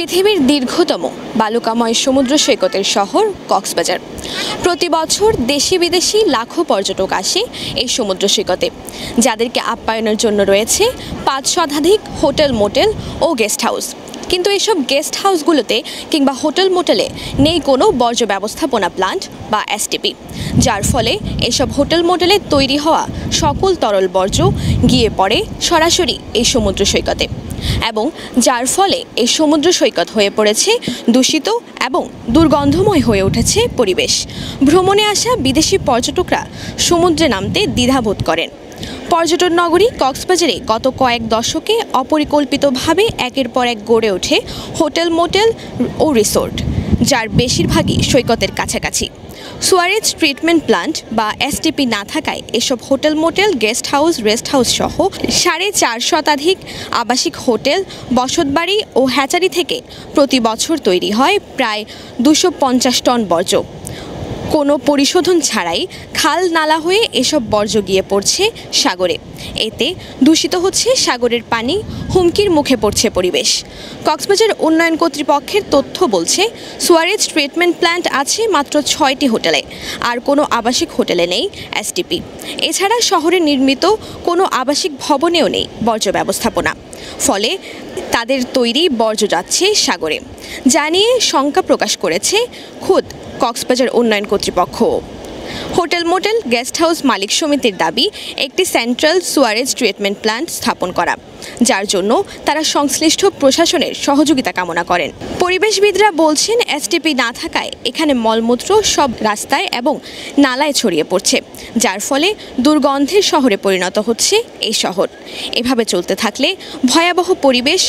পৃথিবীর দীর্ঘতম বালুকাময় সমুদ্র সৈকতের শহর কক্সবাজার। প্রতি বছর দেশি বিদেশি লাখো পর্যটক আসে এই সমুদ্র সৈকতে, যাদেরকে আপ্যায়নের জন্য রয়েছে ৫ শতাধিক হোটেল, মোটেল ও গেস্ট হাউস। কিন্তু এইসব গেস্ট হাউসগুলোতে কিংবা হোটেল মোটেলে নেই কোনো বর্জ্য ব্যবস্থাপনা প্লান্ট বা এসটিপি, যার ফলে এইসব হোটেল মোটেলে তৈরি হওয়া সকল তরল বর্জ্য গিয়ে পড়ে সরাসরি এই সমুদ্র সৈকতে, এবং যার ফলে এই সমুদ্র সৈকত হয়ে পড়েছে দূষিত এবং দুর্গন্ধময় হয়ে উঠেছে পরিবেশ। ভ্রমণে আসা বিদেশি পর্যটকরা সমুদ্রে নামতে দ্বিধাবোধ করেন। পর্যটন নগরী কক্সবাজারে গত কয়েক দশকে অপরিকল্পিতভাবে একের পর এক গড়ে ওঠে হোটেল, মোটেল ও রিসোর্ট, যার বেশিরভাগই সৈকতের কাছাকাছি। সুয়ারেজ ট্রিটমেন্ট প্লান্ট বা এসটিপি না থাকায় এসব hotel, motel, guest house, rest house সহ ৪.৫ শতাধিক আবাসিক হোটেল, বসতবাড়ি ও হ্যাচারি থেকে প্রতি বছর তৈরি হয় প্রায় ২৫০ টন বর্জ্য। কোনো পরিশোধন ছাড়াই খাল, নালা হয়ে এসব বর্জ্য গিয়ে পড়ছে সাগরে। এতে দূষিত হচ্ছে সাগরের পানি, হুমকির মুখে পড়ছে পরিবেশ। কক্সবাজার উন্নয়ন কর্তৃপক্ষের তথ্য বলছে, সুয়ারেজ ট্রিটমেন্ট প্ল্যান্ট আছে মাত্র ৬টি হোটেলে, আর কোনো আবাসিক হোটেলে নেই এসটিপি। এছাড়া শহরে নির্মিত কোনো আবাসিক ভবনেও নেই বর্জ্য ব্যবস্থাপনা, ফলে তাদের তৈরি বর্জ্য যাচ্ছে সাগরে, যা নিয়ে শঙ্কা প্রকাশ করেছে খোদ কক্সবাজার উন্নয়ন কর্তৃপক্ষ। হোটেল, মোটেল, গেস্ট হাউস মালিক সমিতির দাবি একটি সেন্ট্রাল সুয়ারেজ ট্রিটমেন্ট প্ল্যান্ট স্থাপন করা, যার জন্য তারা সংশ্লিষ্ট প্রশাসনের সহযোগিতা কামনা করেন। পরিবেশবিদরা বলছেন, এসটিপি না থাকায় এখানে মলমূত্র সব রাস্তায় এবং নালায় ছড়িয়ে পড়ছে, যার ফলে দুর্গন্ধের শহরে পরিণত হচ্ছে এই শহর। এভাবে চলতে থাকলে ভয়াবহ পরিবেশ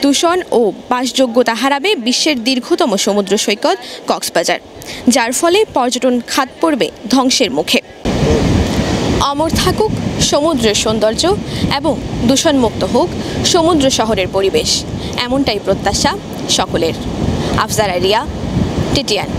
দূষণ ও বাসযোগ্যতা হারাবে বিশ্বের দীর্ঘতম সমুদ্র সৈকত কক্সবাজার, যার ফলে পর্যটন খাত পড়বে ধ্বংসের মুখে। অমর থাকুক সমুদ্রের সৌন্দর্য এবং দূষণমুক্ত হোক সমুদ্র শহরের পরিবেশ, এমনটাই প্রত্যাশা সকলের। আফজারা রিয়া, টিটিএন।